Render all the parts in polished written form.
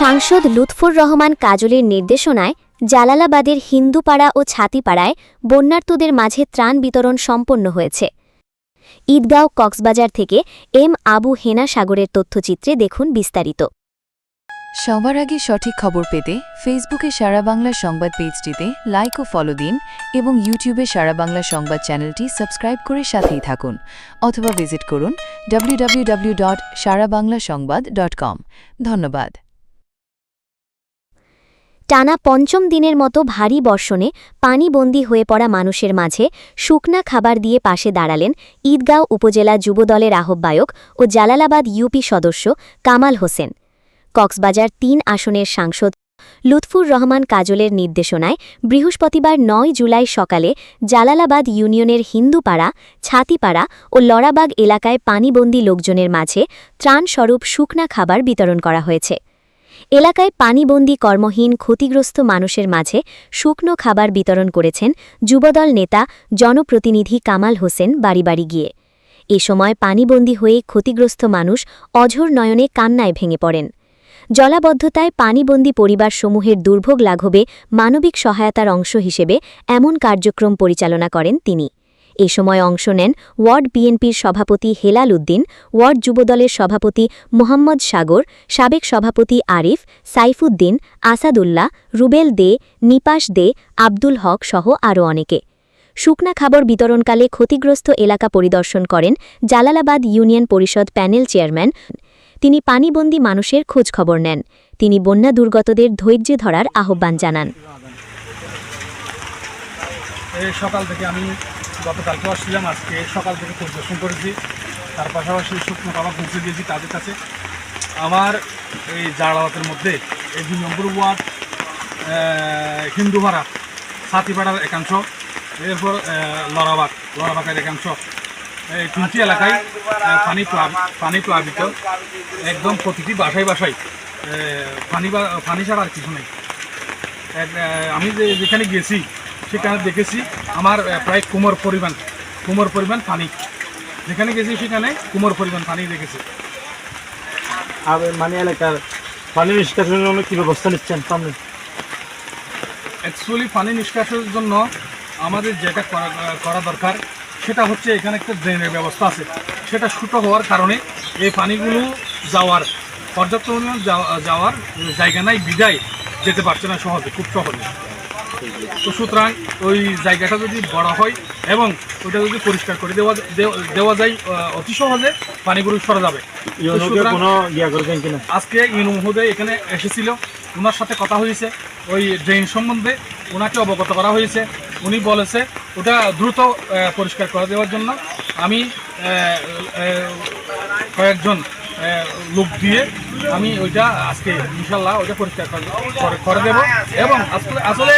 সাংসদ লুৎফর রহমান কাজলের নির্দেশনায় জালালাবাদের হিন্দুপাড়া ও ছাতিপাড়ায় বন্যার্তদের মাঝে ত্রাণ বিতরণ সম্পন্ন হয়েছে। ঈদগাঁও কক্সবাজার থেকে এম আবু হেনা সাগরের তথ্যচিত্রে দেখুন বিস্তারিত। সবার আগে সঠিক খবর পেতে ফেসবুকে সারা বাংলা সংবাদ পেজটিতে লাইক ও ফলো দিন এবং ইউটিউবে সারা বাংলা সংবাদ চ্যানেলটি সাবস্ক্রাইব করে সাথেই থাকুন অথবা ভিজিট করুন www.sarabanglasongбад.com। ধন্যবাদ। টানা পঞ্চম দিনের মতো ভারী বর্ষণে পানিবন্দী হয়ে পড়া মানুষের মাঝে শুকনা খাবার দিয়ে পাশে দাঁড়ালেন ঈদগাঁও উপজেলা যুবদলের আহ্বায়ক ও জালালাবাদ ইউপি সদস্য কামাল হোসেন। কক্সবাজার ৩ আসনের সাংসদ লুৎফুর রহমান কাজলের নির্দেশনায় বৃহস্পতিবার ৯ জুলাই সকালে জালালাবাদ ইউনিয়নের হিন্দুপাড়া, ছাতিপাড়া ও লড়াবাগ এলাকায় পানিবন্দী লোকজনের মাঝে ত্রাণস্বরূপ শুকনা খাবার বিতরণ করা হয়েছে। এলাকায় পানিবন্দী কর্মহীন ক্ষতিগ্রস্ত মানুষের মাঝে শুকনো খাবার বিতরণ করেছেন যুবদল নেতা জনপ্রতিনিধি কামাল হোসেন বাড়ি বাড়ি গিয়ে। এ সময় পানিবন্দী হয়ে ক্ষতিগ্রস্ত মানুষ অঝোর নয়নে কান্নায় ভেঙে পড়েন। জলাবদ্ধতায় পানিবন্দী পরিবারসমূহের দুর্ভোগ লাঘবে মানবিক সহায়তার অংশ হিসেবে এমন কার্যক্রম পরিচালনা করেন তিনি। এ সময় অংশ নেন ওয়ার্ড বিএনপির সভাপতি হেলাল উদ্দিন, ওয়ার্ড যুবদলের সভাপতি মোহাম্মদ সাগর, সাবেক সভাপতি আরিফ, সাইফুদ্দিন, আসাদুল্লাহ, রুবেল দে, নিপাস দে, আব্দুল হক সহ আরও অনেকে। শুকনা খাবার বিতরণকালে ক্ষতিগ্রস্ত এলাকা পরিদর্শন করেন জালালাবাদ ইউনিয়ন পরিষদ প্যানেল চেয়ারম্যান। তিনি পানিবন্দী মানুষের খোঁজখবর নেন। তিনি বন্যা দুর্গতদের ধৈর্য ধরার আহ্বান জানান। সকাল থেকে আমি গতকালকে আসছিলাম, আজকে সকাল থেকে পরিদর্শন করেছি, তার পাশাপাশি শুকনো খাবার পৌঁছে দিয়েছি তাদের কাছে। আমার এই জালালাবাদের মধ্যে এই ২ নম্বর ওয়ার্ড হিন্দুপাড়া, ছাতিপাড়ার একাংশ, এরপর লড়াবাগের একাংশ, এই ৩টি এলাকায় পানি প্লাবিত। একদম প্রতিটি বাসায় বাসায় পানি ছাড়া আর কিছু নেই। আমি যেখানে গিয়েছি সেখানে দেখেছি আমার প্রায় কোমর পরিমাণ পানি। যেখানে গেছি সেখানে কোমর পরিমাণ পানি দেখেছি। আর মানে এলাকার পানি নিষ্কাশনের জন্য কী ব্যবস্থা নিচ্ছেন সামনে? অ্যাকচুয়ালি পানি নিষ্কাশনের জন্য আমাদের যেটা করা দরকার সেটা হচ্ছে এখানে একটা ড্রেনের ব্যবস্থা আছে, সেটা ছোটো হওয়ার কারণে এই পানিগুলো পর্যাপ্ত পরিমাণ যাওয়ার জায়গা নাই, বিদায় যেতে পারছে না খুব সহজে। তো সুতরাং ওই জায়গাটা যদি বড় হয় এবং ওটা যদি পরিষ্কার করে দেওয়া যায় অতি সহজে পানিগুলো সরে যাবে। আজকে ইউনু মহোদয় এখানে এসেছিল, ওনার সাথে কথা হয়েছে, ওই ড্রেন সম্বন্ধে ওনাকে অবগত করা হয়েছে। উনি বলেছে ওটা দ্রুত পরিষ্কার করে দেওয়ার জন্য। আমি কয়েকজন লোক দিয়ে আমি ওইটা আজকে ইনশাল্লাহ ওইটা পরিষ্কার করে দেব। এবং আসলে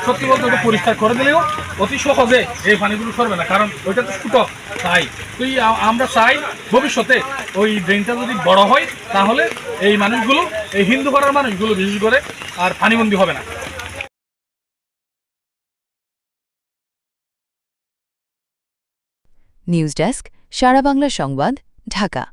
সত্যি বলতে ওইটা পরিষ্কার করে দিলেও অতি সহজে এই পানিগুলো সরবে না, কারণ ওইটা তো ছোটো। তাই আমরা চাই ভবিষ্যতে ওই ড্রেনটা যদি বড় হয় তাহলে এই মানুষগুলো, এই হিন্দু পাড়ার মানুষগুলো বিশেষ করে আর পানিবন্দী হবে না। নিউজ ডেস্ক, সারা বাংলা সংবাদ, ঢাকা।